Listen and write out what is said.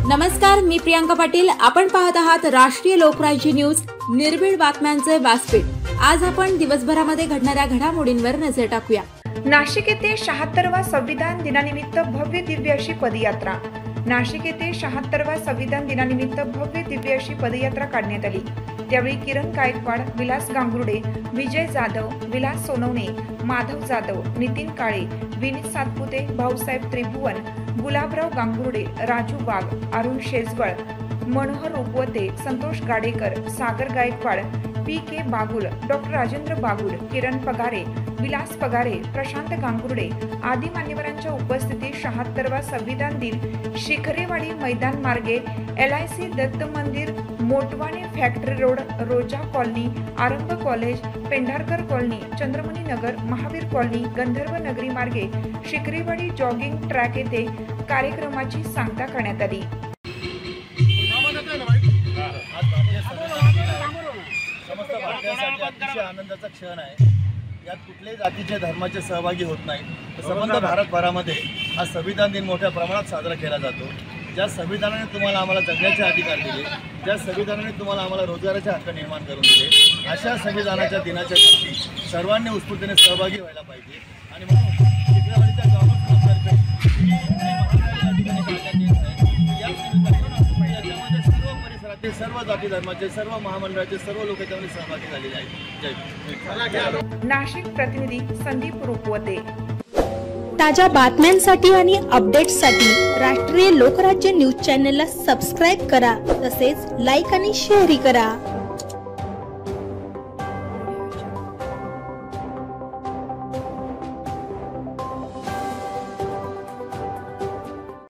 नमस्कार, मी प्रियांका पाटील। आपण पाहत आहात राष्ट्रीय लोकराज्य न्यूज, निर्भीड बातम्यांचे व्यासपीठ। आज आपण दिवसभरामध्ये घडणाऱ्या घडामोडींवर नजर टाकूया। नाशिक येथे 76वा संविधान दिनानिमित्त भव्य दिव्य अशी पदयात्रा। नाशिक येथे 76वा संविधान दिनानिमित्त भव्य दिव्य अशी पदयात्रा काढण्यात आली। त्यावेळी किरण गायकवाड, विलास गांगुर्डे, विजय जाधव, विलास सोनवणे, माधव जाधव, नितीन काळे, विनीत सातपुते, भाऊसाहेब त्रिभुवन, गुलाबराव गांगुर्डे, राजू वाघ, अरुण शेजवळ, मनोहर रुपवते, संतोष गाडेकर, सागर गायकवाड, पी.के. बागुल, डॉक्टर राजेंद्र बागुल, किरण पगारे, विलास पगारे, प्रशांत गांगुर्डे आदी मान्यवरांच्या उपस्थितीत 76वा संविधान दिन शिखरेवाडी मैदान मार्गे, LIC दत्त मंदिर, मोटवाने फॅक्टरी रोड, रोजा कॉलनी, आरंभ कॉलेज, पेंढारकर कॉलनी, चंद्रमणी नगर, महावीर कॉलनी, गंधर्व नगरी मार्गे शिखरेवाडी जॉगिंग ट्रॅक येथे कार्यक्रमाची सांगता करण्यात आली। आनंदाचा क्षण आहे। यात कुठल्याही जातीचे धर्माचे सहभागी होत नाहीत। संबंध भारतभरामध्ये हा संविधान दिन मोठ्या प्रमाणात साजरा केला जातो। ज्या संविधानाने तुम्हाला आम्हाला जगण्याचे अधिकार दिले, ज्या संविधानाने तुम्हाला आम्हाला रोजगाराचे हक्क निर्माण करून दिले, अशा संविधानाच्या दिनाच्या दिवशी सर्वांनी उत्स्फूर्तीने सहभागी व्हायला पाहिजे। आणि म्हणून शिखरेवाडीच्या गावात सर्व जाती धर्माचे, सर्व महामंडळाचे सर्व लोक त्यामध्ये सहभागी झालेले आहेत। नाशिक प्रतिनिधी संदीप रुपवते। ताज्या बातम्यांसाठी आणि अपडेट्ससाठी राष्ट्रीय लोकराज्य न्यूज चॅनलला सबस्क्राईब करा, तसेच लाईक आणि शेअर करा।